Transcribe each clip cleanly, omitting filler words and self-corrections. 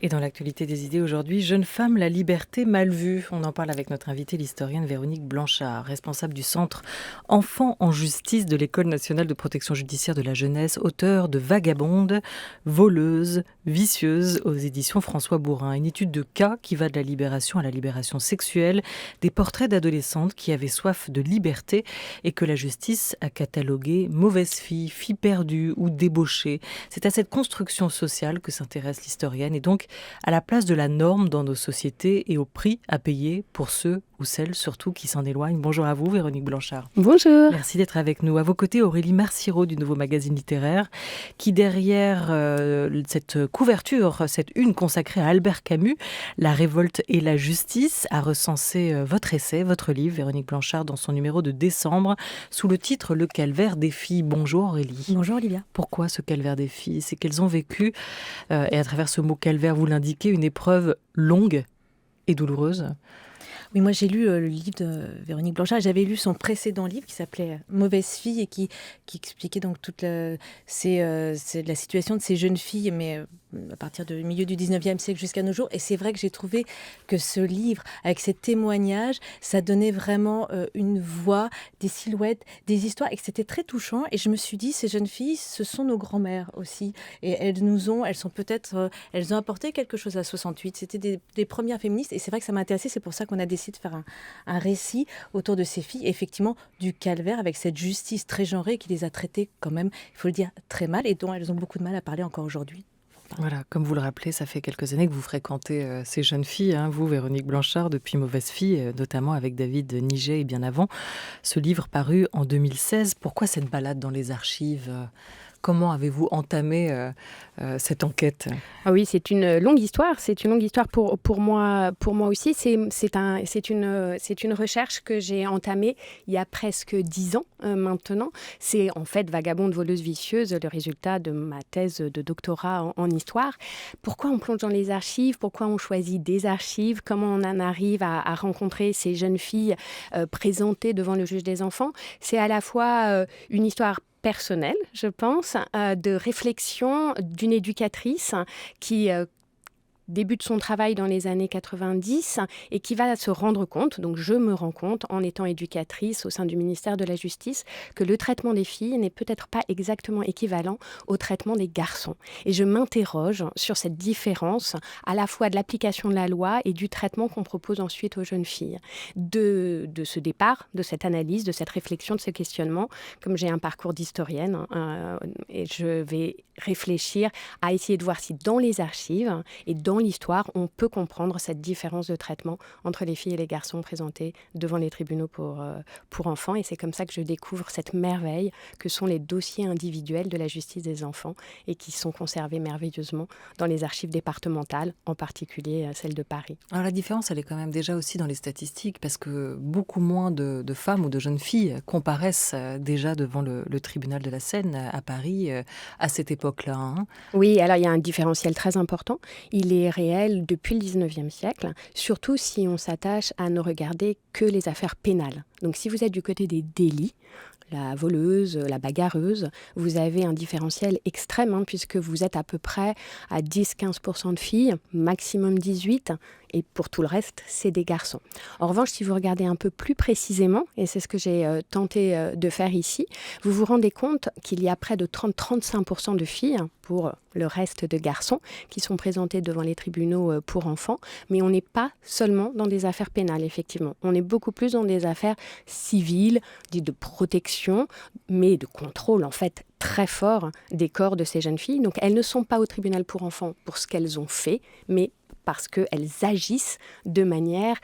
Et dans l'actualité des idées aujourd'hui, jeune femme, la liberté mal vue. On en parle avec notre invitée, l'historienne Véronique Blanchard, responsable du centre Enfants en justice de l'École nationale de protection judiciaire de la jeunesse, auteure de Vagabonde, voleuse, vicieuse aux éditions François Bourin. Une étude de cas qui va de la libération à la libération sexuelle, des portraits d'adolescentes qui avaient soif de liberté et que la justice a catalogué mauvaise fille, fille perdue ou débauchée. C'est à cette construction sociale que s'intéresse l'historienne et donc à la place de la norme dans nos sociétés et au prix à payer pour ceux ou celles surtout qui s'en éloignent. Bonjour à vous, Véronique Blanchard. Bonjour. Merci d'être avec nous. À vos côtés, Aurélie Marciro du Nouveau Magazine Littéraire, qui derrière cette couverture, cette une consacrée à Albert Camus, La révolte et la justice, a recensé votre essai, votre livre, Véronique Blanchard, dans son numéro de décembre, sous le titre Le calvaire des filles. Bonjour Aurélie. Bonjour Olivia. Pourquoi ce calvaire des filles ? C'est qu'elles ont vécu, et à travers ce mot calvaire, vous l'indiquez, une épreuve longue et douloureuse. Oui, moi j'ai lu le livre de Véronique Blanchard. J'avais lu son précédent livre qui s'appelait Mauvaise fille et qui expliquait donc c'est la situation de ces jeunes filles, mais à partir du milieu du 19e siècle jusqu'à nos jours. Et c'est vrai que j'ai trouvé que ce livre, avec ces témoignages, ça donnait vraiment une voix, des silhouettes, des histoires, et que c'était très touchant. Et je me suis dit, ces jeunes filles, ce sont nos grand-mères aussi. Et elles ont apporté quelque chose à 68. C'était des premières féministes. Et c'est vrai que ça m'a intéressée. C'est pour ça qu'on a décidé de faire un récit autour de ces filles, et effectivement du calvaire, avec cette justice très genrée qui les a traitées quand même, il faut le dire, très mal, et dont elles ont beaucoup de mal à parler encore aujourd'hui. Voilà, comme vous le rappelez, ça fait quelques années que vous fréquentez ces jeunes filles, vous, Véronique Blanchard, depuis Mauvaise fille, notamment avec David Niget et bien avant. Ce livre paru en 2016, pourquoi cette balade dans les archives ? Comment avez-vous entamé cette enquête ? Ah oui, c'est une longue histoire. C'est une longue histoire pour moi aussi. C'est une recherche que j'ai entamée il y a presque 10 ans maintenant. C'est en fait Vagabonde, voleuse, vicieuse, le résultat de ma thèse de doctorat en histoire. Pourquoi on plonge dans les archives ? Pourquoi on choisit des archives ? Comment on en arrive à rencontrer ces jeunes filles présentées devant le juge des enfants ? C'est à la fois une histoire personnelle, je pense, de réflexion d'une éducatrice qui débute son travail dans les années 90 et qui va se rendre compte, donc je me rends compte en étant éducatrice au sein du ministère de la Justice, que le traitement des filles n'est peut-être pas exactement équivalent au traitement des garçons. Et je m'interroge sur cette différence à la fois de l'application de la loi et du traitement qu'on propose ensuite aux jeunes filles. De ce départ, de cette analyse, de cette réflexion, de ce questionnement, comme j'ai un parcours d'historienne, et je vais réfléchir à essayer de voir si dans les archives et dans l'histoire, on peut comprendre cette différence de traitement entre les filles et les garçons présentés devant les tribunaux pour enfants. Et c'est comme ça que je découvre cette merveille que sont les dossiers individuels de la justice des enfants et qui sont conservés merveilleusement dans les archives départementales, en particulier celles de Paris. Alors la différence, elle est quand même déjà aussi dans les statistiques, parce que beaucoup moins de femmes ou de jeunes filles comparaissent déjà devant le tribunal de la Seine à Paris à cette époque-là. Oui, alors il y a un différentiel très important. Il est réel depuis le 19e siècle, surtout si on s'attache à ne regarder que les affaires pénales. Donc si vous êtes du côté des délits, la voleuse, la bagarreuse, vous avez un différentiel extrême, puisque vous êtes à peu près à 10-15% de filles, maximum 18%, et pour tout le reste, c'est des garçons. En revanche, si vous regardez un peu plus précisément, et c'est ce que j'ai tenté de faire ici, vous vous rendez compte qu'il y a près de 30-35% de filles, pour le reste de garçons, qui sont présentés devant les tribunaux pour enfants, mais on n'est pas seulement dans des affaires pénales, effectivement. On est beaucoup plus dans des affaires civiles, dites de protection, mais de contrôle, en fait, très fort des corps de ces jeunes filles. Donc, elles ne sont pas au tribunal pour enfants pour ce qu'elles ont fait, mais parce qu'elles agissent de manière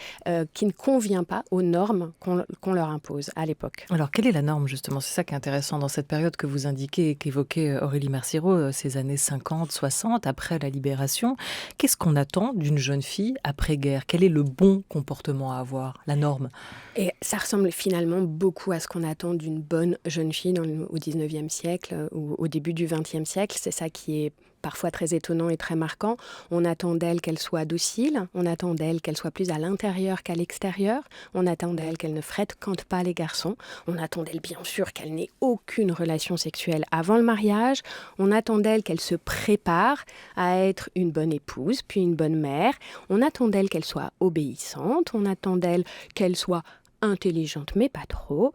qui ne convient pas aux normes qu'on leur impose à l'époque. Alors, quelle est la norme, justement ? C'est ça qui est intéressant dans cette période que vous indiquez et qu'évoquait Aurélie Marciro, ces années 50, 60, après la Libération. Qu'est-ce qu'on attend d'une jeune fille après-guerre ? Quel est le bon comportement à avoir, la norme ? Et ça ressemble finalement beaucoup à ce qu'on attend d'une bonne jeune fille au 19e siècle ou au début du 20e siècle. C'est ça qui est parfois très étonnant et très marquant. On attend d'elle qu'elle soit docile, on attend d'elle qu'elle soit plus à l'intérieur qu'à l'extérieur, on attend d'elle qu'elle ne fréquente pas les garçons, on attend d'elle bien sûr qu'elle n'ait aucune relation sexuelle avant le mariage, on attend d'elle qu'elle se prépare à être une bonne épouse, puis une bonne mère, on attend d'elle qu'elle soit obéissante, on attend d'elle qu'elle soit intelligente, mais pas trop.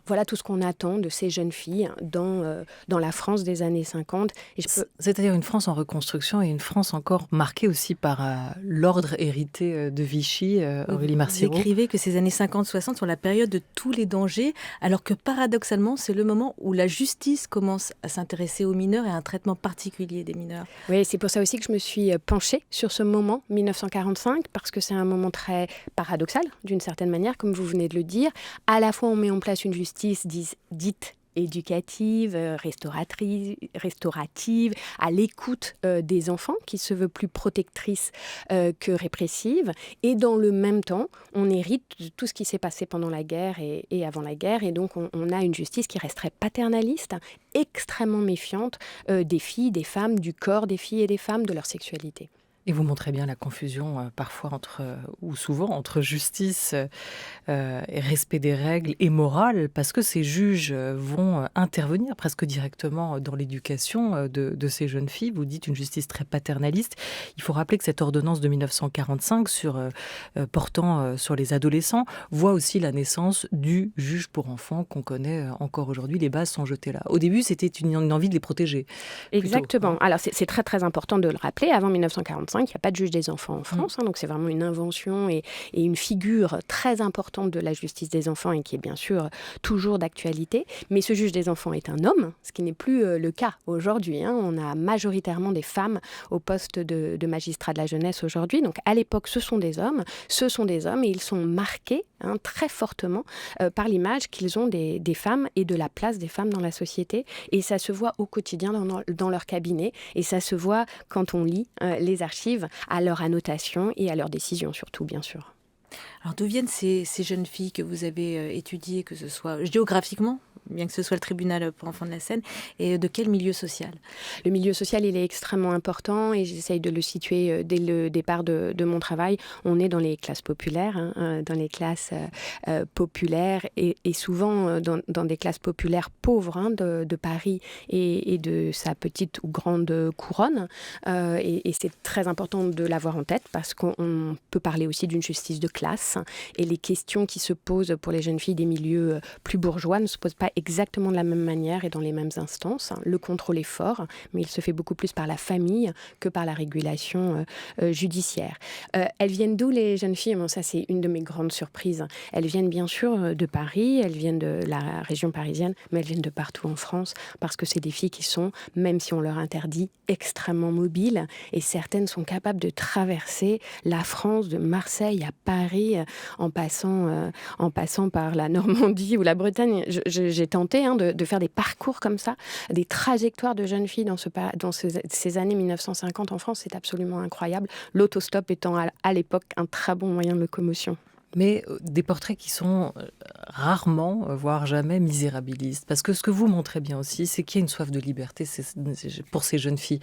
Voilà tout ce qu'on attend de ces jeunes filles dans la France des années 50. C'est-à-dire une France en reconstruction et une France encore marquée aussi par l'ordre hérité de Vichy, Aurélie Marciro. Vous écrivez que ces années 50-60 sont la période de tous les dangers, alors que paradoxalement, c'est le moment où la justice commence à s'intéresser aux mineurs et à un traitement particulier des mineurs. Oui, c'est pour ça aussi que je me suis penchée sur ce moment 1945, parce que c'est un moment très paradoxal, d'une certaine manière, comme vous venez de le dire. À la fois, on met en place une justice dite éducative, restaurative, à l'écoute des enfants, qui se veut plus protectrice que répressive. Et dans le même temps, on hérite de tout ce qui s'est passé pendant la guerre et avant la guerre. Et donc, on a une justice qui resterait paternaliste, extrêmement méfiante des filles, des femmes, du corps des filles et des femmes, de leur sexualité. Et vous montrez bien la confusion parfois ou souvent entre justice et respect des règles et morale, parce que ces juges vont intervenir presque directement dans l'éducation de ces jeunes filles. Vous dites une justice très paternaliste. Il faut rappeler que cette ordonnance de 1945 portant sur les adolescents voit aussi la naissance du juge pour enfants qu'on connaît encore aujourd'hui. Les bases sont jetées là. Au début, c'était une envie de les protéger. Exactement. Alors c'est très très important de le rappeler. Avant 1945, il n'y a pas de juge des enfants en France, donc c'est vraiment une invention et une figure très importante de la justice des enfants et qui est bien sûr toujours d'actualité. Mais ce juge des enfants est un homme, ce qui n'est plus le cas aujourd'hui. On a majoritairement des femmes au poste de magistrat de la jeunesse aujourd'hui. Donc à l'époque, ce sont des hommes et ils sont marqués très fortement par l'image qu'ils ont des femmes et de la place des femmes dans la société. Et ça se voit au quotidien dans leur cabinet et ça se voit quand on lit les archives à leur annotation et à leurs décisions surtout, bien sûr. Alors d'où viennent ces jeunes filles que vous avez étudiées, que ce soit géographiquement, bien que ce soit le tribunal pour enfants de la Seine, et de quel milieu social ? Le milieu social, il est extrêmement important et j'essaye de le situer dès le départ de mon travail. On est dans les classes populaires, dans les classes populaires et souvent dans des classes populaires pauvres de Paris et de sa petite ou grande couronne. Et c'est très important de l'avoir en tête parce qu'on peut parler aussi d'une justice de classe et les questions qui se posent pour les jeunes filles des milieux plus bourgeois ne se posent pas exactement de la même manière et dans les mêmes instances. Le contrôle est fort, mais il se fait beaucoup plus par la famille que par la régulation judiciaire. Elles viennent d'où, les jeunes filles ? Bon, ça, c'est une de mes grandes surprises. Elles viennent bien sûr de Paris, elles viennent de la région parisienne, mais elles viennent de partout en France parce que c'est des filles qui sont, même si on leur interdit, extrêmement mobiles et certaines sont capables de traverser la France de Marseille à Paris en passant par la Normandie ou la Bretagne. J'ai tenté de faire des parcours comme ça, des trajectoires de jeunes filles dans ces années 1950 en France. C'est absolument incroyable. L'autostop étant à l'époque un très bon moyen de locomotion. Mais des portraits qui sont rarement, voire jamais, misérabilistes. Parce que ce que vous montrez bien aussi, c'est qu'il y a une soif de liberté pour ces jeunes filles.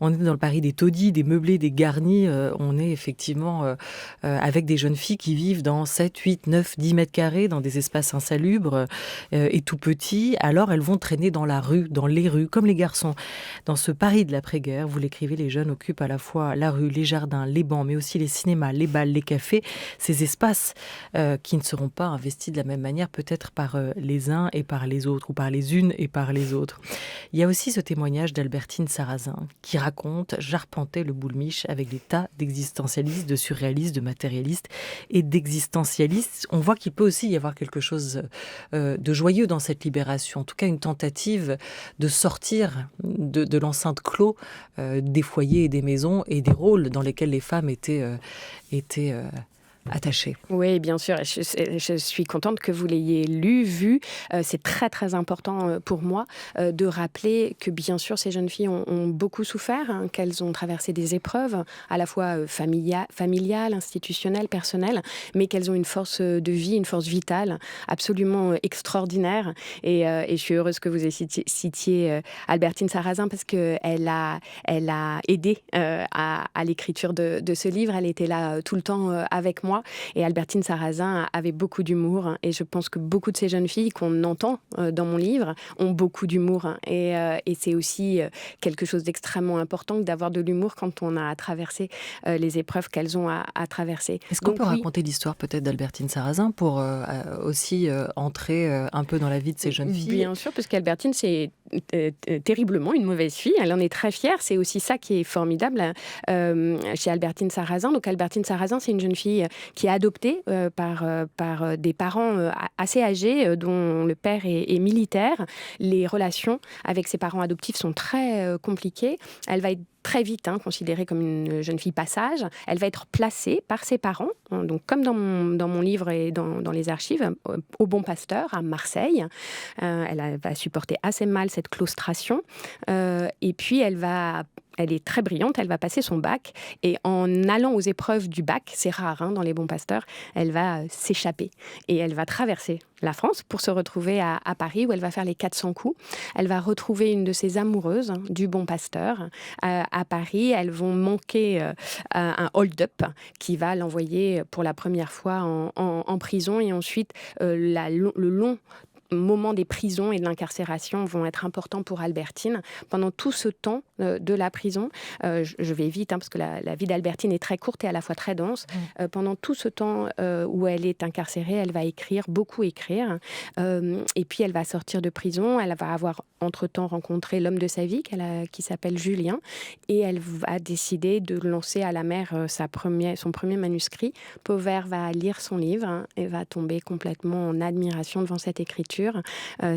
On est dans le Paris des taudis, des meublés, des garnis. On est effectivement avec des jeunes filles qui vivent dans 7, 8, 9, 10 mètres carrés, dans des espaces insalubres et tout petits. Alors elles vont traîner dans la rue, dans les rues, comme les garçons. Dans ce Paris de l'après-guerre, vous l'écrivez, les jeunes occupent à la fois la rue, les jardins, les bancs, mais aussi les cinémas, les bals, les cafés. Ces espaces qui ne seront pas investis de la même manière peut-être par les uns et par les autres, ou par les unes et par les autres. Il y a aussi ce témoignage d'Albertine Sarrazin qui raconte « J'arpentais le boulmiche avec des tas d'existentialistes, de surréalistes, de matérialistes et d'existentialistes ». On voit qu'il peut aussi y avoir quelque chose de joyeux dans cette libération, en tout cas une tentative de sortir de l'enceinte clos des foyers et des maisons et des rôles dans lesquels les femmes étaient attachée. Oui, bien sûr. Je suis contente que vous l'ayez lu, vu. C'est très, très important pour moi de rappeler que, bien sûr, ces jeunes filles ont beaucoup souffert, hein, qu'elles ont traversé des épreuves, à la fois familiales, institutionnelles, personnelles, mais qu'elles ont une force de vie, une force vitale absolument extraordinaire. Et je suis heureuse que vous citiez Albertine Sarrazin, parce qu'elle a aidé à l'écriture de ce livre. Elle était là tout le temps avec moi. Et Albertine Sarrazin avait beaucoup d'humour. Et je pense que beaucoup de ces jeunes filles qu'on entend dans mon livre ont beaucoup d'humour. Et c'est aussi quelque chose d'extrêmement important que d'avoir de l'humour quand on a traversé les épreuves qu'elles ont à traverser. Est-ce qu'on peut raconter l'histoire peut-être d'Albertine Sarrazin pour aussi entrer un peu dans la vie de ces jeunes filles? Bien sûr, parce qu'Albertine, c'est terriblement une mauvaise fille. Elle en est très fière. C'est aussi ça qui est formidable chez Albertine Sarrazin. Donc Albertine Sarrazin, c'est une jeune fille qui est adoptée par des parents assez âgés, dont le père est militaire. Les relations avec ses parents adoptifs sont très compliquées. Elle va être très vite considérée comme une jeune fille passage. Elle va être placée par ses parents, donc comme dans mon livre et dans les archives, au Bon Pasteur, à Marseille. Elle va supporter assez mal cette claustration. Et puis, elle est très brillante, elle va passer son bac. Et en allant aux épreuves du bac, c'est rare dans les Bons Pasteurs, elle va s'échapper. Et elle va traverser la France pour se retrouver à Paris, où elle va faire les 400 coups. Elle va retrouver une de ses amoureuses du Bon Pasteur à Paris. Elles vont manquer un hold-up qui va l'envoyer pour la première fois en prison. Et ensuite, le long moments des prisons et de l'incarcération vont être importants pour Albertine. Pendant tout ce temps de la prison, je vais vite parce que la vie d'Albertine est très courte et à la fois très dense. Pendant tout ce temps où elle est incarcérée, elle va écrire, beaucoup écrire. Et puis elle va sortir de prison. Elle va avoir entre-temps rencontré l'homme de sa vie qui s'appelle Julien. Et elle va décider de lancer à la mer son premier manuscrit. Pauvert va lire son livre et va tomber complètement en admiration devant cette écriture.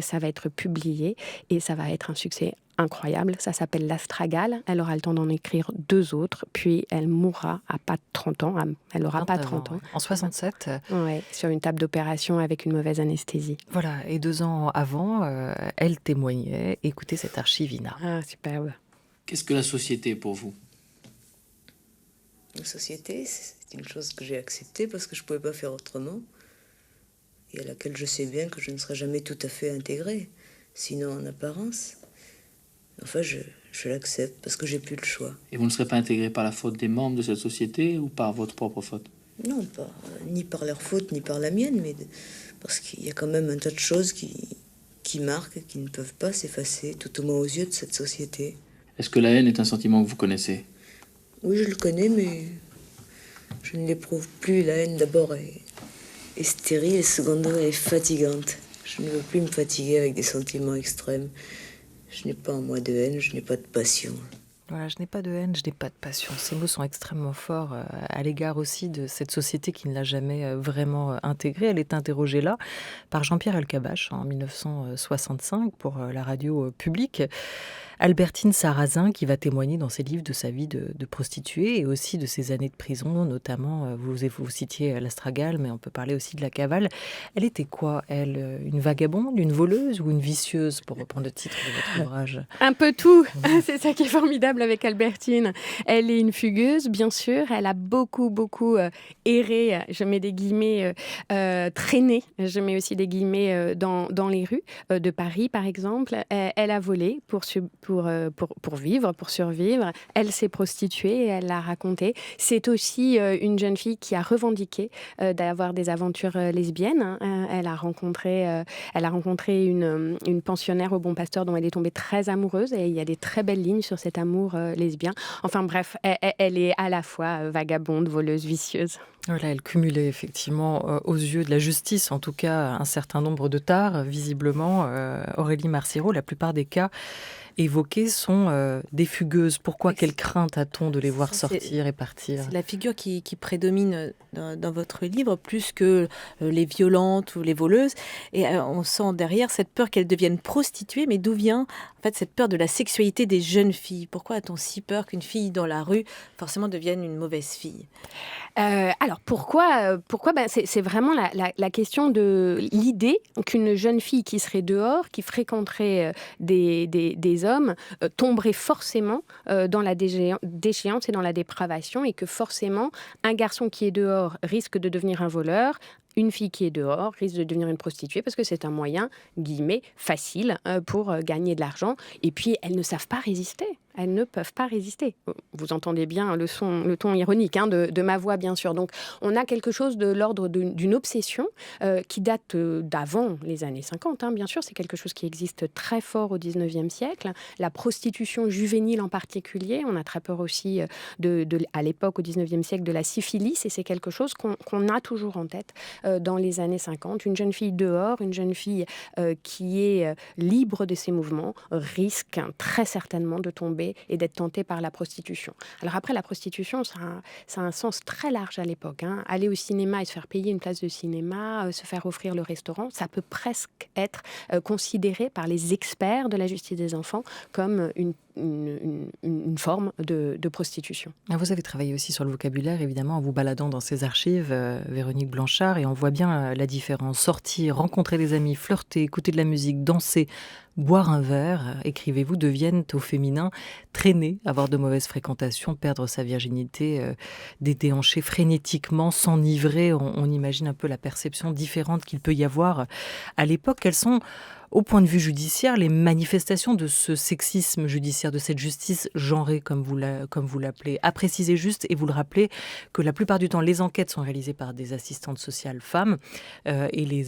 Ça va être publié et ça va être un succès incroyable. Ça s'appelle L'Astragale. Elle aura le temps d'en écrire 2 autres, puis elle mourra à pas de 30 ans. Elle n'aura pas 30 ans. En 67 Oui, sur une table d'opération avec une mauvaise anesthésie. Voilà, et 2 ans avant, elle témoignait. Écoutez cette archive, Ina. Ah, superbe. Qu'est-ce que la société pour vous ? La société, c'est une chose que j'ai acceptée parce que je ne pouvais pas faire autrement. Et à laquelle je sais bien que je ne serai jamais tout à fait intégrée, sinon en apparence. Enfin, je l'accepte parce que j'ai plus le choix. Et vous ne serez pas intégré par la faute des membres de cette société ou par votre propre faute ? Non, ni par leur faute, ni par la mienne, mais parce qu'il y a quand même un tas de choses qui marquent, qui ne peuvent pas s'effacer, tout au moins aux yeux de cette société. Est-ce que la haine est un sentiment que vous connaissez ? Oui, je le connais, mais je ne l'éprouve plus. La haine, d'abord, est stérile et secondaire est fatigante. Je ne veux plus me fatiguer avec des sentiments extrêmes. Je n'ai pas en moi de haine, je n'ai pas de passion. Voilà, je n'ai pas de haine, je n'ai pas de passion. Ces mots sont extrêmement forts à l'égard aussi de cette société qui ne l'a jamais vraiment intégrée. Elle est interrogée là par Jean-Pierre Elkabbach en 1965 pour la radio publique. Albertine Sarrazin qui va témoigner dans ses livres de sa vie de prostituée et aussi de ses années de prison, notamment, vous citiez l'Astragale, mais on peut parler aussi de la Cavale. Elle était quoi, elle ? Une vagabonde, une voleuse ou une vicieuse, pour reprendre le titre de votre ouvrage ? Un peu tout, c'est ça qui est formidable avec Albertine. Elle est une fugueuse, bien sûr, elle a beaucoup erré, je mets des guillemets, traîné, je mets aussi des guillemets dans les rues de Paris, par exemple. Elle a volé pour vivre, pour survivre. Elle s'est prostituée, elle l'a raconté. C'est aussi une jeune fille qui a revendiqué d'avoir des aventures lesbiennes. Elle a rencontré une pensionnaire au Bon Pasteur dont elle est tombée très amoureuse et il y a des très belles lignes sur cet amour lesbien. Enfin bref, elle est à la fois vagabonde, voleuse, vicieuse. Voilà, elle cumulait effectivement aux yeux de la justice, en tout cas, un certain nombre de tares. Visiblement, Aurélie Marcero, la plupart des cas évoqués sont des fugueuses. Pourquoi ? Quelle crainte a-t-on de les voir sortir et partir ? C'est la figure qui prédomine dans votre livre, plus que les violentes ou les voleuses. Et on sent derrière cette peur qu'elles deviennent prostituées. Mais d'où vient fait, cette peur de la sexualité des jeunes filles. Pourquoi a-t-on si peur qu'une fille dans la rue, forcément, devienne une mauvaise fille? Alors pourquoi c'est vraiment la question de l'idée qu'une jeune fille qui serait dehors, qui fréquenterait des hommes, tomberait forcément dans la déchéance et dans la dépravation, et que forcément un garçon qui est dehors risque de devenir un voleur, une fille qui est dehors risque de devenir une prostituée, parce que c'est un moyen, guillemets, facile pour gagner de l'argent. Et puis, elles ne savent pas résister. Elles ne peuvent pas résister. Vous entendez bien le ton ironique de ma voix, bien sûr. Donc, on a quelque chose de l'ordre d'une obsession qui date d'avant les années 50. Bien sûr, c'est quelque chose qui existe très fort au 19e siècle. La prostitution juvénile en particulier. On a très peur aussi, à l'époque, au 19e siècle, de la syphilis. Et c'est quelque chose qu'on a toujours en tête dans les années 50. Une jeune fille dehors, une jeune fille qui est libre de ses mouvements, risque très certainement de tomber et d'être tentée par la prostitution. Alors après, la prostitution, ça a un sens très large à l'époque. Aller au cinéma et se faire payer une place de cinéma, se faire offrir le restaurant, ça peut presque être considéré par les experts de la justice des enfants comme une forme de prostitution. Vous avez travaillé aussi sur le vocabulaire, évidemment, en vous baladant dans ces archives, Véronique Blanchard, et on voit bien la différence. Sortir, rencontrer des amis, flirter, écouter de la musique, danser, boire un verre, écrivez-vous, deviennent au féminin traîner, avoir de mauvaises fréquentations, perdre sa virginité, déhancher frénétiquement, s'enivrer. On imagine un peu la perception différente qu'il peut y avoir à l'époque. Quelles sont, au point de vue judiciaire, les manifestations de ce sexisme judiciaire, de cette justice genrée, comme vous l'appelez? À préciser juste, et vous le rappelez, que la plupart du temps, les enquêtes sont réalisées par des assistantes sociales femmes, et les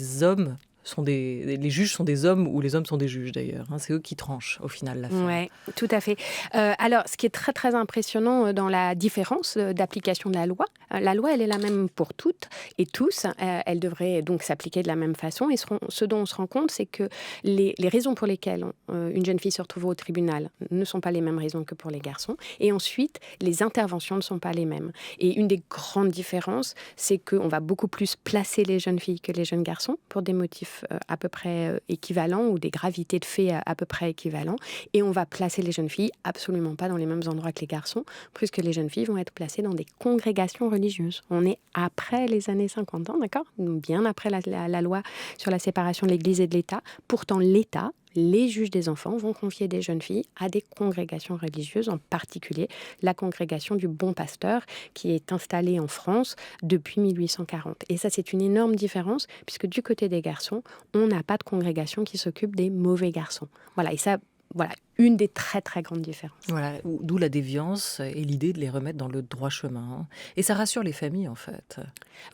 juges sont des hommes, ou les hommes sont des juges d'ailleurs. C'est eux qui tranchent au final l'affaire. Oui, tout à fait. Alors, ce qui est très très impressionnant dans la différence d'application de la loi, elle est la même pour toutes et tous. Elle devrait donc s'appliquer de la même façon. Et ce dont on se rend compte, c'est que les raisons pour lesquelles une jeune fille se retrouve au tribunal ne sont pas les mêmes raisons que pour les garçons. Et ensuite, les interventions ne sont pas les mêmes. Et une des grandes différences, c'est qu'on va beaucoup plus placer les jeunes filles que les jeunes garçons pour des motifs à peu près équivalents, ou des gravités de faits à peu près équivalents. Et on va placer les jeunes filles absolument pas dans les mêmes endroits que les garçons, puisque les jeunes filles vont être placées dans des congrégations religieuses. On est après les années 50 ans, d'accord ? Bien après la loi sur la séparation de l'Église et de l'État. Pourtant, l'État, les juges des enfants vont confier des jeunes filles à des congrégations religieuses, en particulier la congrégation du Bon Pasteur, qui est installée en France depuis 1840. Et ça, c'est une énorme différence, puisque du côté des garçons, on n'a pas de congrégation qui s'occupe des mauvais garçons. Voilà, et ça, voilà, une des très très grandes différences. Voilà, d'où la déviance et l'idée de les remettre dans le droit chemin. Et ça rassure les familles, en fait.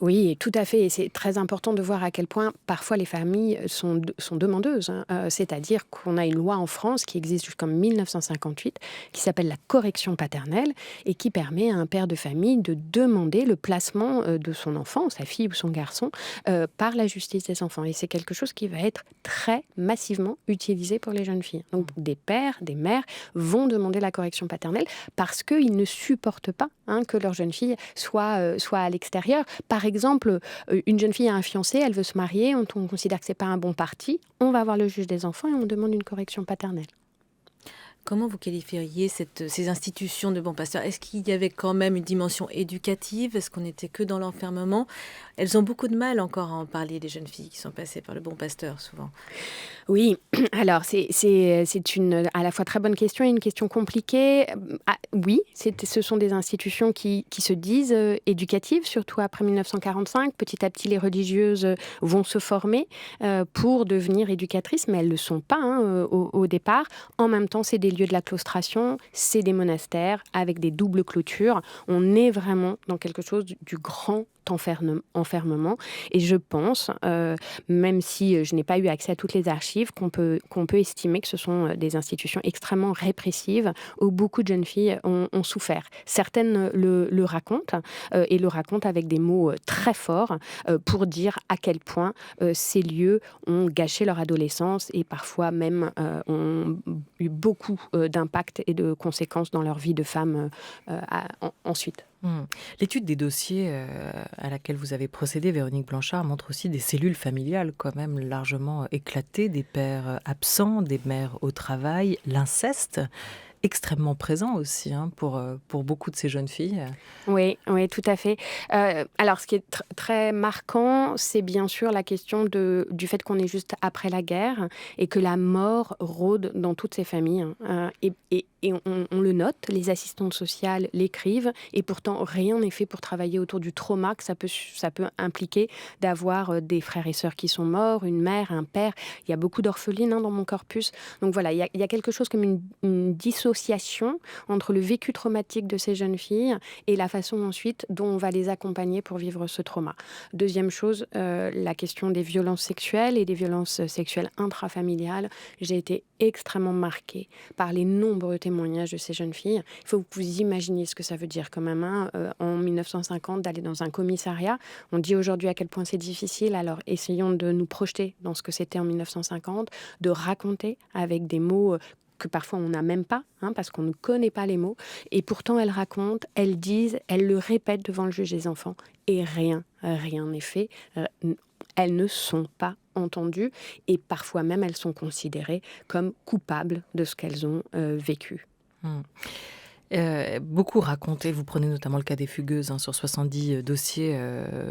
Oui, tout à fait. Et c'est très important de voir à quel point parfois les familles sont demandeuses. C'est-à-dire qu'on a une loi en France qui existe jusqu'en 1958, qui s'appelle la correction paternelle, et qui permet à un père de famille de demander le placement de son enfant, sa fille ou son garçon, par la justice des enfants. Et c'est quelque chose qui va être très massivement utilisé pour les jeunes filles. Donc des pères, des mères vont demander la correction paternelle parce qu'ils ne supportent pas que leur jeune fille soit à l'extérieur. Par exemple, une jeune fille a un fiancé, elle veut se marier, on considère que ce n'est pas un bon parti, on va voir le juge des enfants et on demande une correction paternelle. Comment vous qualifieriez ces institutions de Bon Pasteur ? Est-ce qu'il y avait quand même une dimension éducative ? Est-ce qu'on n'était que dans l'enfermement ? Elles ont beaucoup de mal encore à en parler, les jeunes filles qui sont passées par le Bon Pasteur, souvent. Oui, alors c'est une à la fois très bonne question et une question compliquée. Oui, ce sont des institutions qui se disent éducatives, surtout après 1945. Petit à petit, les religieuses vont se former pour devenir éducatrices, mais elles ne le sont pas au départ. En même temps, c'est des lieux de la claustration, c'est des monastères avec des doubles clôtures. On est vraiment dans quelque chose du grand enfermement. Et je pense, même si je n'ai pas eu accès à toutes les archives, qu'on peut estimer que ce sont des institutions extrêmement répressives où beaucoup de jeunes filles ont souffert. Certaines le racontent et le racontent avec des mots très forts pour dire à quel point ces lieux ont gâché leur adolescence et parfois même ont eu beaucoup d'impact et de conséquences dans leur vie de femme ensuite. L'étude des dossiers à laquelle vous avez procédé, Véronique Blanchard, montre aussi des cellules familiales quand même largement éclatées, des pères absents, des mères au travail, l'inceste extrêmement présent aussi pour beaucoup de ces jeunes filles. Oui, oui, tout à fait. Alors, ce qui est très marquant, c'est bien sûr la question du fait qu'on est juste après la guerre et que la mort rôde dans toutes ces familles. Et on le note, les assistantes sociales l'écrivent, et pourtant rien n'est fait pour travailler autour du trauma que ça peut impliquer d'avoir des frères et sœurs qui sont morts, une mère, un père. Il y a beaucoup d'orphelines dans mon corpus. Donc voilà, il y a quelque chose comme une dissociation entre le vécu traumatique de ces jeunes filles et la façon ensuite dont on va les accompagner pour vivre ce trauma. Deuxième chose, la question des violences sexuelles et des violences sexuelles intrafamiliales. J'ai été extrêmement marquée par les nombreux témoignages de ces jeunes filles. Il faut que vous imaginiez ce que ça veut dire quand même, en 1950, d'aller dans un commissariat. On dit aujourd'hui à quel point c'est difficile, alors essayons de nous projeter dans ce que c'était en 1950, de raconter avec des mots que parfois on n'a même pas, parce qu'on ne connaît pas les mots. Et pourtant, elles racontent, elles disent, elles le répètent devant le juge des enfants. Et rien n'est fait. Elles ne sont pas entendues. Et parfois même, elles sont considérées comme coupables de ce qu'elles ont vécu. Beaucoup raconté, vous prenez notamment le cas des fugueuses, sur 70 dossiers,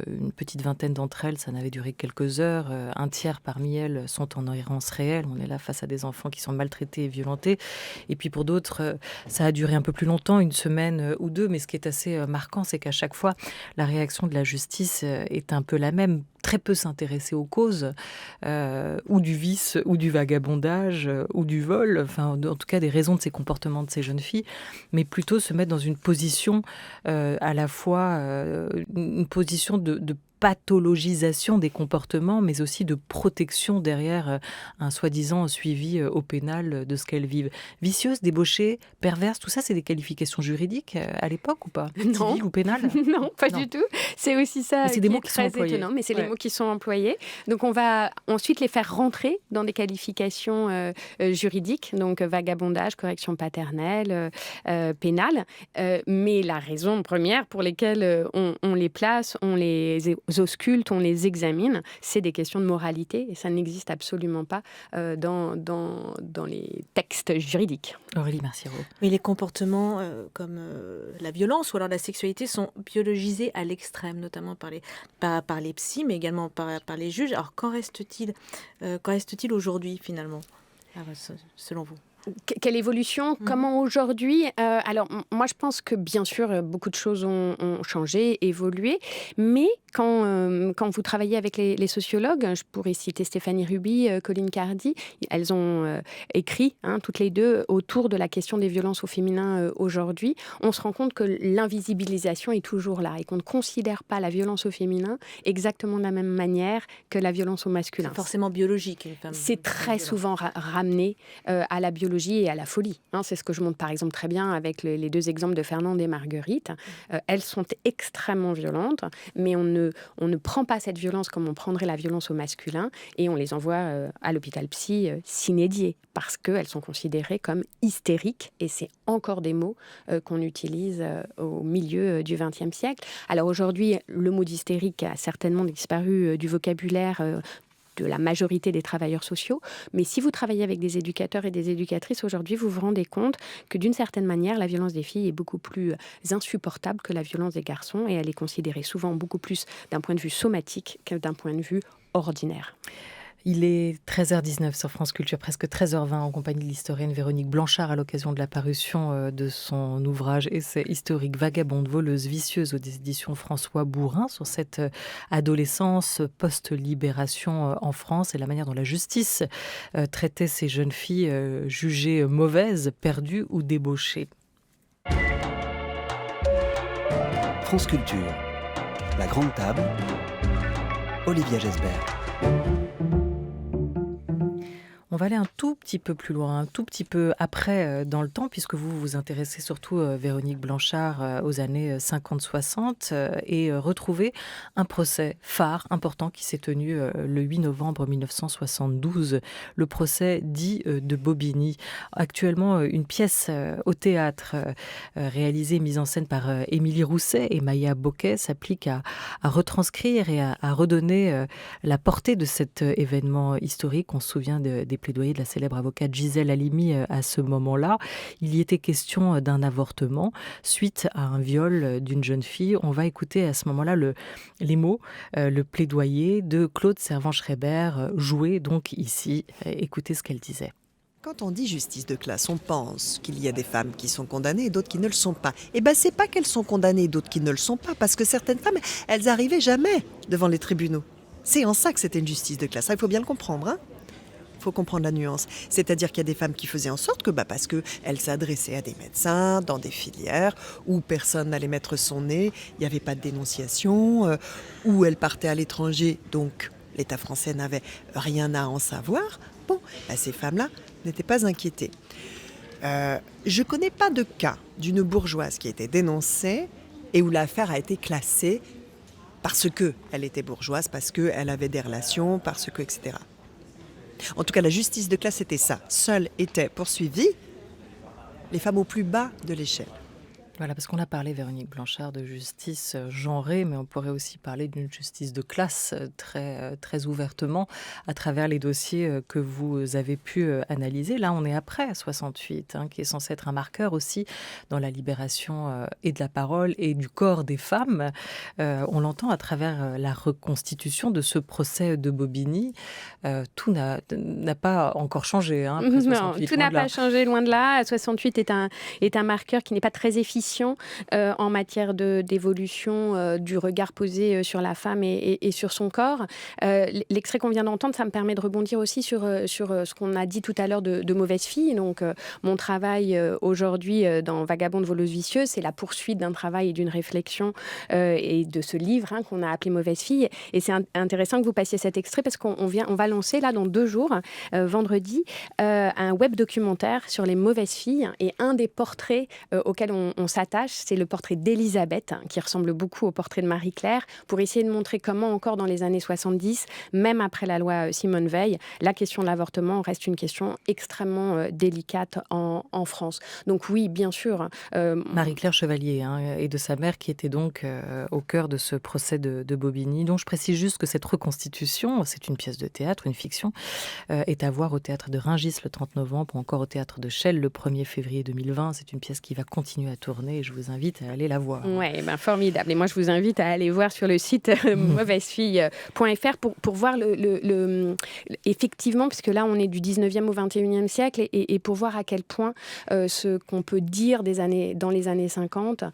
une petite vingtaine d'entre elles, ça n'avait duré que quelques heures, un tiers parmi elles sont en errance réelle, on est là face à des enfants qui sont maltraités et violentés, et puis pour d'autres, ça a duré un peu plus longtemps, une semaine ou deux, mais ce qui est assez marquant, c'est qu'à chaque fois, la réaction de la justice est un peu la même, très peu s'intéresser aux causes, ou du vice, ou du vagabondage, ou du vol, enfin en tout cas des raisons de ces comportements de ces jeunes filles, mais plutôt se mettre dans une position à la fois une position de pathologisation des comportements, mais aussi de protection derrière un soi-disant suivi au pénal de ce qu'elles vivent. Vicieuse, débauchée, perverse, tout ça, c'est des qualifications juridiques à l'époque ou pas? Non. Civil ou pénal? Non, pas du tout. C'est aussi ça c'est des mots est qui sont très employés. étonnant, mais c'est les mots qui sont employés. Donc on va ensuite les faire rentrer dans des qualifications juridiques, donc vagabondage, correction paternelle, pénale. Mais la raison première pour lesquelles on les place, on les ausculte, on les examine, c'est des questions de moralité et ça n'existe absolument pas dans les textes juridiques. Aurélie Marciro. Mais les comportements comme la violence ou alors la sexualité sont biologisés à l'extrême, notamment par les psys, mais également par les juges. Alors qu'en reste-t-il aujourd'hui finalement, selon vous? Quelle évolution? Comment aujourd'hui? Alors, moi, je pense que, bien sûr, beaucoup de choses ont changé, évolué. Mais quand vous travaillez avec les sociologues, je pourrais citer Stéphanie Ruby, Colline Cardy, elles ont écrit, toutes les deux, autour de la question des violences au féminin aujourd'hui. On se rend compte que l'invisibilisation est toujours là et qu'on ne considère pas la violence au féminin exactement de la même manière que la violence au masculin. C'est forcément biologique. C'est très souvent ramené à la biologie et à la folie. C'est ce que je montre par exemple très bien avec les deux exemples de Fernande et Marguerite. Elles sont extrêmement violentes, mais on ne prend pas cette violence comme on prendrait la violence au masculin et on les envoie à l'hôpital psy s'inédier parce qu'elles sont considérées comme hystériques et c'est encore des mots qu'on utilise au milieu du XXe siècle. Alors aujourd'hui, le mot d'hystérique a certainement disparu du vocabulaire de la majorité des travailleurs sociaux. Mais si vous travaillez avec des éducateurs et des éducatrices aujourd'hui, vous vous rendez compte que d'une certaine manière, la violence des filles est beaucoup plus insupportable que la violence des garçons et elle est considérée souvent beaucoup plus d'un point de vue somatique que d'un point de vue ordinaire. Il est 13h19 sur France Culture, presque 13h20 en compagnie de l'historienne Véronique Blanchard à l'occasion de la parution de son ouvrage essai historique Vagabonde, voleuse, vicieuse aux éditions François Bourin sur cette adolescence post-libération en France et la manière dont la justice traitait ces jeunes filles jugées mauvaises, perdues ou débauchées. France Culture, la grande table, Olivia Gesbert. On va aller un tout petit peu plus loin, un tout petit peu après dans le temps, puisque vous vous intéressez surtout, Véronique Blanchard, aux années 50-60 et retrouvez un procès phare important qui s'est tenu le 8 novembre 1972, le procès dit de Bobigny. Actuellement, une pièce au théâtre réalisée et mise en scène par Émilie Rousset et Maya Bocquet s'applique à retranscrire et à redonner la portée de cet événement historique. On se souvient des plaidoyers de la célèbre avocate Gisèle Halimi à ce moment-là. Il y était question d'un avortement suite à un viol d'une jeune fille. On va écouter à ce moment-là les mots, le plaidoyer de Claude Servan-Schreiber, joué donc ici. Écoutez ce qu'elle disait. Quand on dit justice de classe, on pense qu'il y a des femmes qui sont condamnées et d'autres qui ne le sont pas. Eh bien, c'est pas qu'elles sont condamnées et d'autres qui ne le sont pas, parce que certaines femmes, elles n'arrivaient jamais devant les tribunaux. C'est en ça que c'était une justice de classe. Ça, il faut bien le comprendre, hein. Il faut comprendre la nuance. C'est-à-dire qu'il y a des femmes qui faisaient en sorte que, parce qu'elles s'adressaient à des médecins, dans des filières, où personne n'allait mettre son nez, il n'y avait pas de dénonciation, où elles partaient à l'étranger, donc l'État français n'avait rien à en savoir. Bon, ces femmes-là n'étaient pas inquiétées. Je ne connais pas de cas d'une bourgeoise qui a été dénoncée et où l'affaire a été classée parce qu'elle était bourgeoise, parce qu'elle avait des relations, parce que, etc. En tout cas, la justice de classe, c'était ça. Seules étaient poursuivies les femmes au plus bas de l'échelle. Voilà, parce qu'on a parlé, Véronique Blanchard, de justice genrée, mais on pourrait aussi parler d'une justice de classe très ouvertement à travers les dossiers que vous avez pu analyser. Là, on est après 68, qui est censé être un marqueur aussi dans la libération et de la parole et du corps des femmes. On l'entend à travers la reconstitution de ce procès de Bobigny. Tout n'a pas encore changé. Après 68, non, tout n'a pas changé, loin de là. 68 est un marqueur qui n'est pas très efficace en matière d'évolution du regard posé sur la femme et sur son corps. L'extrait qu'on vient d'entendre, ça me permet de rebondir aussi sur ce qu'on a dit tout à l'heure de Mauvaise fille. Donc, mon travail aujourd'hui dans Vagabonde voleuse vicieuse, c'est la poursuite d'un travail et d'une réflexion et de ce livre qu'on a appelé Mauvaise fille. Et c'est intéressant que vous passiez cet extrait parce qu'on va lancer là dans 2 jours, vendredi, un web documentaire sur les mauvaises filles. Et un des portraits auxquels on s'attache, c'est le portrait d'Elisabeth, qui ressemble beaucoup au portrait de Marie-Claire, pour essayer de montrer comment encore dans les années 70, même après la loi Simone Veil, la question de l'avortement reste une question extrêmement délicate en France. Donc oui, bien sûr. Marie-Claire Chevalier et de sa mère qui était donc au cœur de ce procès de Bobigny. Donc je précise juste que cette reconstitution, c'est une pièce de théâtre, une fiction, est à voir au Théâtre de Rungis le 30 novembre ou encore au Théâtre de Chelles le 1er février 2020. C'est une pièce qui va continuer à tourner et je vous invite à aller la voir. Oui, formidable. Et moi, je vous invite à aller voir sur le site mauvaisefille.fr pour voir effectivement, puisque là, on est du 19e au 21e siècle, et pour voir à quel point ce qu'on peut dire dans les années 50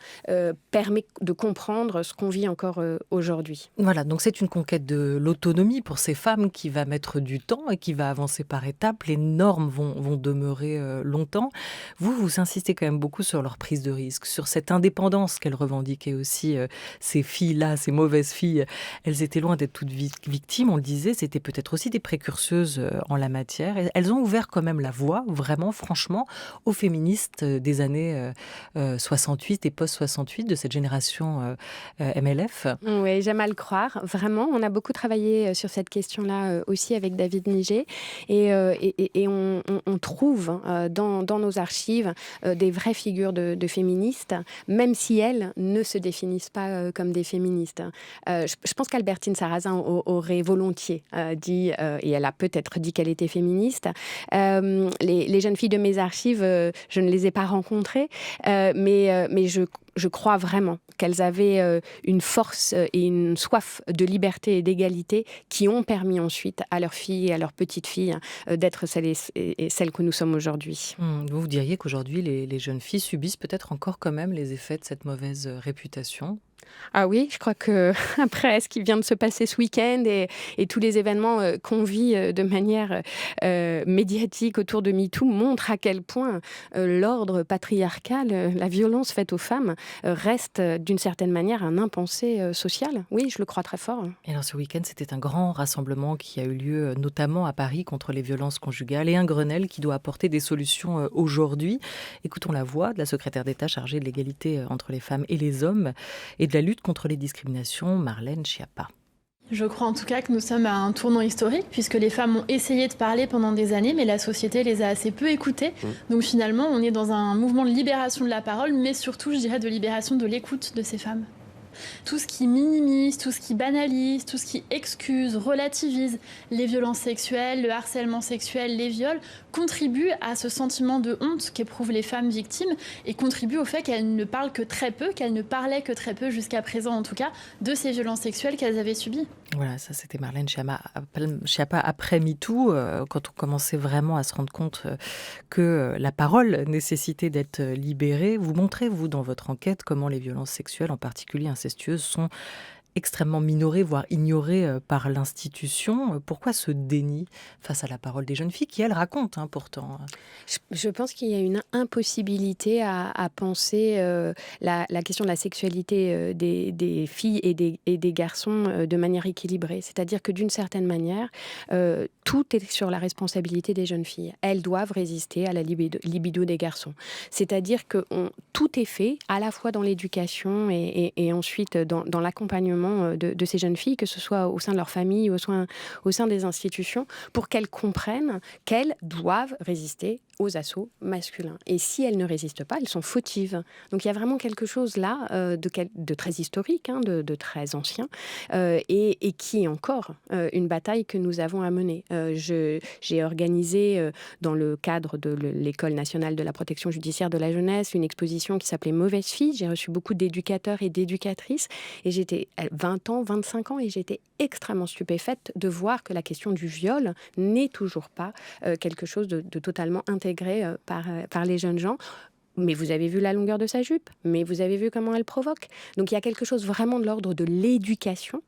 permet de comprendre ce qu'on vit encore aujourd'hui. Voilà, donc c'est une conquête de l'autonomie pour ces femmes qui va mettre du temps et qui va avancer par étapes. Les normes vont demeurer longtemps. Vous insistez quand même beaucoup sur leur prise de risque, sur cette indépendance qu'elles revendiquaient aussi, ces filles-là, ces mauvaises filles. Elles étaient loin d'être toutes victimes, on le disait, c'était peut-être aussi des précurseuses en la matière. Et elles ont ouvert quand même la voie, vraiment, franchement, aux féministes des années 68 et post-68, de cette génération MLF. Oui, j'aime à le croire, vraiment. On a beaucoup travaillé sur cette question-là aussi avec David Niger. Et on trouve dans nos archives des vraies figures de féministes, même si elles ne se définissent pas comme des féministes. Je pense qu'Albertine Sarrazin aurait volontiers dit, et elle a peut-être dit qu'elle était féministe. Les jeunes filles de mes archives, je ne les ai pas rencontrées, mais je crois vraiment qu'elles avaient une force et une soif de liberté et d'égalité qui ont permis ensuite à leurs filles et à leurs petites filles d'être celles que nous sommes aujourd'hui. Vous diriez qu'aujourd'hui, les jeunes filles subissent peut-être encore quand même les effets de cette mauvaise réputation ? Ah oui, je crois que après ce qui vient de se passer ce week-end et tous les événements qu'on vit de manière médiatique autour de MeToo montrent à quel point l'ordre patriarcal, la violence faite aux femmes, reste d'une certaine manière un impensé social. Oui, je le crois très fort. Et alors ce week-end, c'était un grand rassemblement qui a eu lieu notamment à Paris contre les violences conjugales et un Grenelle qui doit apporter des solutions aujourd'hui. Écoutons la voix de la secrétaire d'État chargée de l'égalité entre les femmes et les hommes et de la lutte contre les discriminations, Marlène Schiappa. Je crois en tout cas que nous sommes à un tournant historique puisque les femmes ont essayé de parler pendant des années mais la société les a assez peu écoutées. Donc finalement on est dans un mouvement de libération de la parole mais surtout je dirais de libération de l'écoute de ces femmes. Tout ce qui minimise, tout ce qui banalise, tout ce qui excuse, relativise les violences sexuelles, le harcèlement sexuel, les viols, contribue à ce sentiment de honte qu'éprouvent les femmes victimes et contribue au fait qu'elles ne parlent que très peu, qu'elles ne parlaient que très peu jusqu'à présent en tout cas, de ces violences sexuelles qu'elles avaient subies. Voilà, ça c'était Marlène Schiappa après MeToo, quand on commençait vraiment à se rendre compte que la parole nécessitait d'être libérée. Vous montrez, vous, dans votre enquête, comment les violences sexuelles, en particulier incestueuses, sont extrêmement minorées, voire ignorées par l'institution. Pourquoi ce déni face à la parole des jeunes filles qui, elles, racontent pourtant? Je pense qu'il y a une impossibilité à penser la question de la sexualité des filles et des garçons de manière équilibrée. C'est-à-dire que d'une certaine manière, tout est sur la responsabilité des jeunes filles. Elles doivent résister à la libido des garçons. C'est-à-dire que tout est fait, à la fois dans l'éducation et ensuite dans l'accompagnement de ces jeunes filles, que ce soit au sein de leur famille ou au sein des institutions, pour qu'elles comprennent qu'elles doivent résister aux assauts masculins. Et si elles ne résistent pas, elles sont fautives. Donc il y a vraiment quelque chose là de très historique, de très ancien, et qui est encore une bataille que nous avons à mener. J'ai organisé, dans le cadre de l'École nationale de la protection judiciaire de la jeunesse, une exposition qui s'appelait « Mauvaise fille ». J'ai reçu beaucoup d'éducateurs et d'éducatrices, et j'étais 20 ans, 25 ans, et j'étais extrêmement stupéfaite de voir que la question du viol n'est toujours pas quelque chose de totalement intégré par les jeunes gens. Mais vous avez vu la longueur de sa jupe, mais vous avez vu comment elle provoque. Donc il y a quelque chose vraiment de l'ordre de l'éducation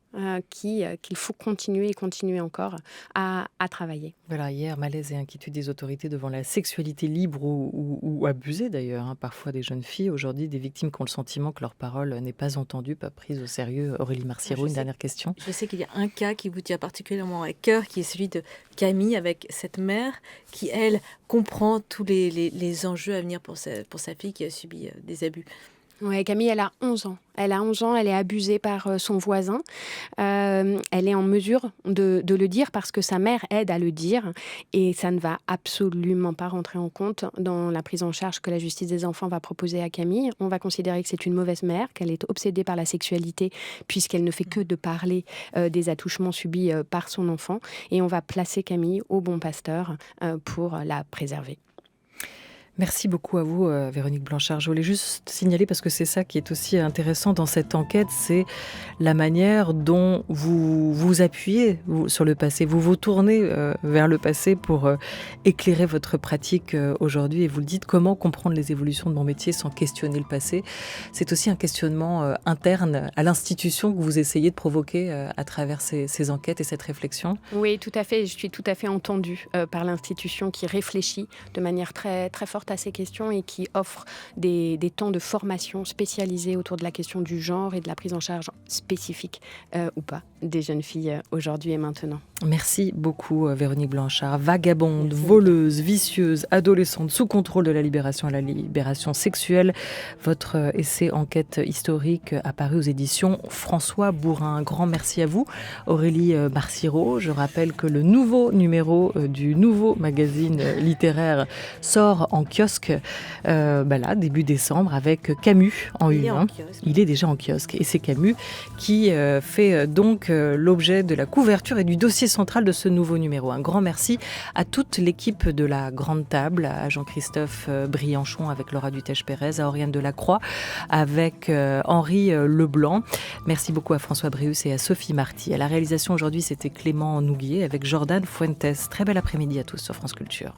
qu'il faut continuer encore à travailler. Voilà, hier, malaise et inquiétude des autorités devant la sexualité libre ou abusée d'ailleurs, parfois des jeunes filles. Aujourd'hui, des victimes qui ont le sentiment que leur parole n'est pas entendue, pas prise au sérieux. Aurélie Marciro, une dernière question. Je sais qu'il y a un cas qui vous tient particulièrement à cœur, qui est celui de Camille, avec cette mère qui, elle, comprend tous les enjeux à venir pour sa fille qui a subi des abus. Oui, Camille, elle a 11 ans. Elle a 11 ans, elle est abusée par son voisin. Elle est en mesure de le dire parce que sa mère aide à le dire. Et ça ne va absolument pas rentrer en compte dans la prise en charge que la justice des enfants va proposer à Camille. On va considérer que c'est une mauvaise mère, qu'elle est obsédée par la sexualité puisqu'elle ne fait que de parler des attouchements subis par son enfant. Et on va placer Camille au bon pasteur pour la préserver. Merci beaucoup à vous, Véronique Blanchard. Je voulais juste signaler, parce que c'est ça qui est aussi intéressant dans cette enquête, c'est la manière dont vous vous appuyez sur le passé. Vous vous tournez vers le passé pour éclairer votre pratique aujourd'hui. Et vous le dites, comment comprendre les évolutions de mon métier sans questionner le passé? C'est aussi un questionnement interne à l'institution que vous essayez de provoquer à travers ces enquêtes et cette réflexion. Oui, tout à fait. Je suis tout à fait entendue par l'institution qui réfléchit de manière très, très forte à ces questions et qui offre des temps de formation spécialisés autour de la question du genre et de la prise en charge spécifique ou pas des jeunes filles aujourd'hui et maintenant. Merci beaucoup Véronique Blanchard. Vagabonde, voleuse, vicieuse, adolescente sous contrôle de la libération à la libération sexuelle. Votre essai enquête historique apparu aux éditions François Bourin. Un grand merci à vous Aurélie Marciro. Je rappelle que le nouveau numéro du nouveau magazine littéraire sort en kiosque là, début décembre avec Camus en une. Il est déjà en kiosque et c'est Camus qui fait donc l'objet de la couverture et du dossier central de ce nouveau numéro. Un grand merci à toute l'équipe de la Grande Table, à Jean-Christophe Brianchon avec Laura Dutèche-Pérez, à Oriane Delacroix avec Henri Leblanc. Merci beaucoup à François Brius et à Sophie Marty. À la réalisation aujourd'hui, c'était Clément Nouguier avec Jordan Fuentes. Très bel après-midi à tous sur France Culture.